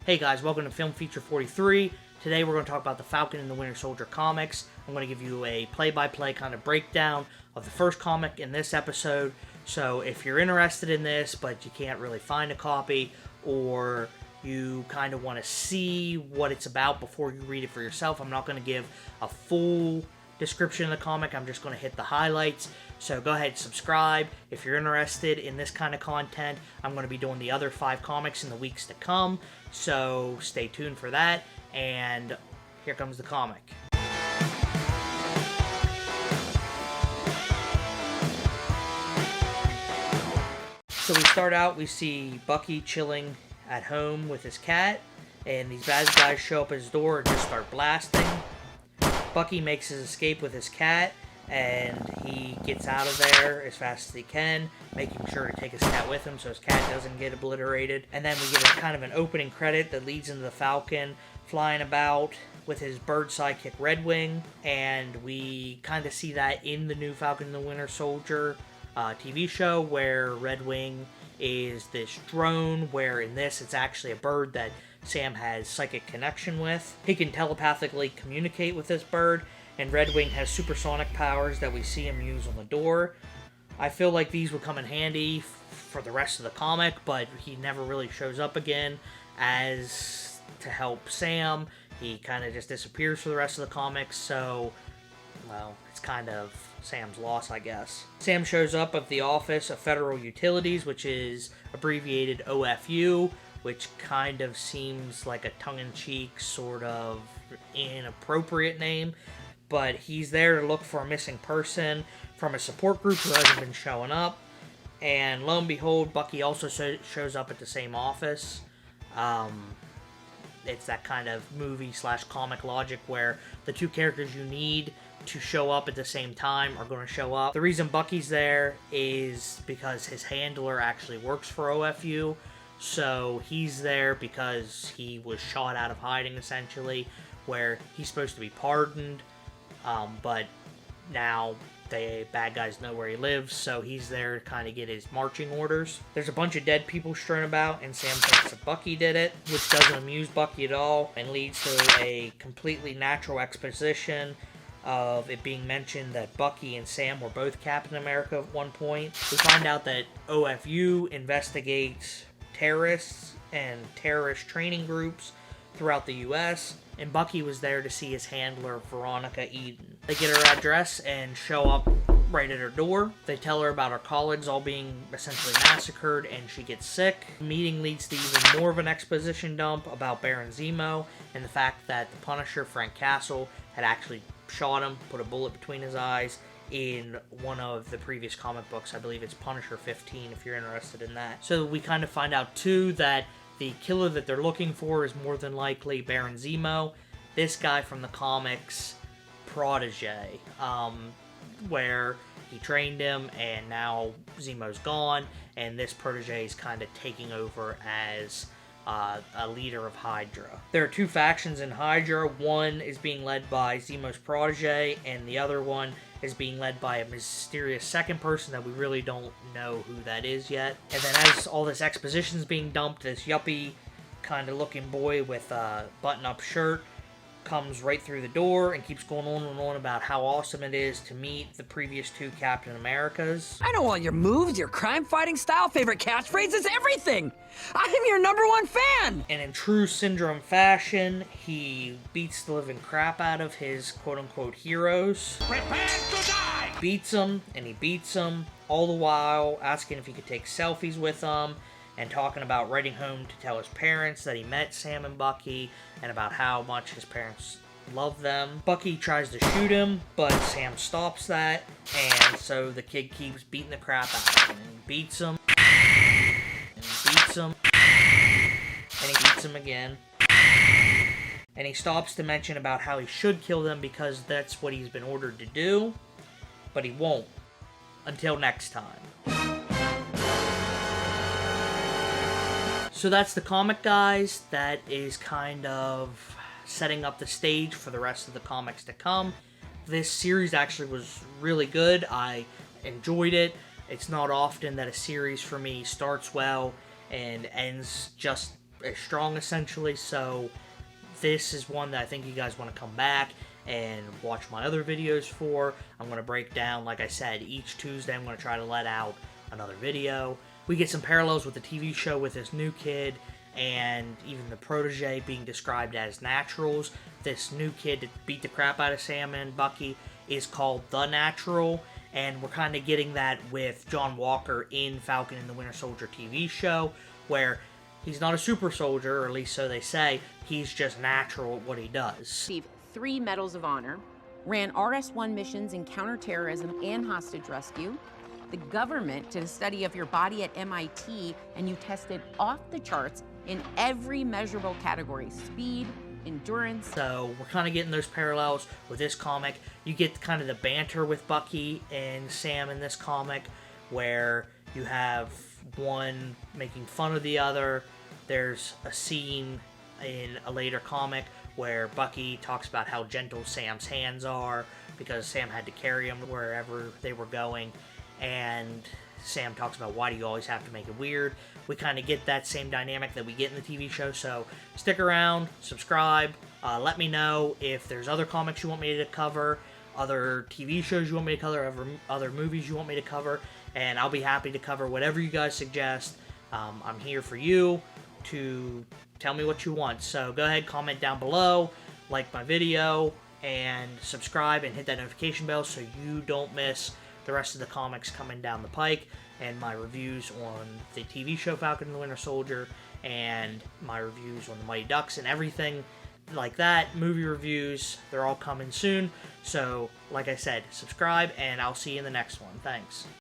Hey guys, welcome to Film Feature 43. Today we're going to talk about the Falcon and the Winter Soldier comics. I'm going to give you a play-by-play kind of breakdown of the first comic in this episode. So if you're interested in this, but you can't really find a copy, or you kind of want to see what it's about before you read it for yourself, I'm not going to give a full description of the comic. I'm just going to hit the highlights. So go ahead and subscribe if you're interested in this kind of content. I'm going to be doing the other 5 comics in the weeks to come, so stay tuned for that. And here comes the comic. So we start out, we see Bucky chilling at home with his cat, and these bad guys show up at his door and just start blasting. Bucky makes his escape with his cat, and he gets out of there as fast as he can, making sure to take his cat with him so his cat doesn't get obliterated. And then we get a kind of an opening credit that leads into the Falcon flying about with his bird sidekick Redwing, and we kind of see that in the new Falcon and the Winter Soldier TV show, where Redwing is this drone, where in this it's actually a bird that Sam has psychic connection with. He can telepathically communicate with this bird, and Redwing has supersonic powers that we see him use on the door. I feel like these would come in handy for the rest of the comic, but he never really shows up again as to help Sam. He kind of just disappears for the rest of the comics, so, well, it's kind of Sam's loss, I guess. Sam shows up at the Office of Federal Utilities, which is abbreviated OFU, which kind of seems like a tongue-in-cheek, sort of inappropriate name. But he's there to look for a missing person from a support group who hasn't been showing up. And lo and behold, Bucky also shows up at the same office. It's that kind of movie/comic logic where the two characters you need to show up at the same time are going to show up. The reason Bucky's there is because his handler actually works for OFU. So he's there because he was shot out of hiding, essentially, where he's supposed to be pardoned. But now the bad guys know where he lives, so he's there to kind of get his marching orders. There's a bunch of dead people strewn about, and Sam thinks that Bucky did it, which doesn't amuse Bucky at all, and leads to a completely natural exposition of it being mentioned that Bucky and Sam were both Captain America at one point. We find out that OFU investigates terrorists and terrorist training groups throughout the U.S., and Bucky was there to see his handler, Veronica Eden. They get her address and show up right at her door. They tell her about her colleagues all being essentially massacred, and she gets sick. The meeting leads to even more of an exposition dump about Baron Zemo, and the fact that the Punisher, Frank Castle, had actually shot him, put a bullet between his eyes, in one of the previous comic books. I believe it's Punisher 15, if you're interested in that. So we kind of find out, too, that the killer that they're looking for is more than likely Baron Zemo, this guy from the comics' protege, where he trained him, and now Zemo's gone, and this protege is kind of taking over as a leader of Hydra. There are 2 factions in Hydra. One is being led by Zemo's protege, and the other one is being led by a mysterious second person that we really don't know who that is yet. And then as all this exposition is being dumped, this yuppie kind of looking boy with a button-up shirt comes right through the door and keeps going on and on about how awesome it is to meet the previous 2 Captain Americas. I know all your moves, your crime-fighting style, favorite catchphrases, everything! I am your #1 fan! And in true Syndrome fashion, he beats the living crap out of his quote-unquote heroes. Prepare to die! Beats them, and he beats them, all the while asking if he could take selfies with them, and talking about writing home to tell his parents that he met Sam and Bucky, and about how much his parents love them. Bucky tries to shoot him, but Sam stops that, and so the kid keeps beating the crap out of him. And he beats him, and he beats him, and he beats him again. And he stops to mention about how he should kill them because that's what he's been ordered to do, but he won't. Until next time. So that's the comic, guys. That is kind of setting up the stage for the rest of the comics to come. This series actually was really good. I enjoyed it. It's not often that a series for me starts well and ends just as strong, essentially. So this is one that I think you guys want to come back and watch my other videos for. I'm going to break down, like I said, each Tuesday I'm going to try to let out another video. We get some parallels with the TV show with this new kid, and even the protege being described as naturals. This new kid that beat the crap out of Sam and Bucky is called the Natural, and we're kind of getting that with John Walker in Falcon and the Winter Soldier TV show, where he's not a super soldier, or at least so they say. He's just natural at what he does. Received 3 Medals of Honor, ran RS-1 missions in counterterrorism and hostage rescue. The government did a study of your body at MIT, and you tested off the charts in every measurable category: speed, endurance. So we're kind of getting those parallels with this comic. You get kind of the banter with Bucky and Sam in this comic, where you have one making fun of the other. There's a scene in a later comic where Bucky talks about how gentle Sam's hands are because Sam had to carry him wherever they were going, and Sam talks about, why do you always have to make it weird? We kind of get that same dynamic that we get in the TV show, so stick around, subscribe, let me know if there's other comics you want me to cover, other TV shows you want me to cover, other movies you want me to cover, and I'll be happy to cover whatever you guys suggest. I'm here for you to tell me what you want, so go ahead, comment down below, like my video, and subscribe and hit that notification bell so you don't miss the rest of the comics coming down the pike, and my reviews on the TV show Falcon and the Winter Soldier, and my reviews on the Mighty Ducks and everything like that. Movie reviews, they're all coming soon. So, like I said, subscribe, and I'll see you in the next one. Thanks.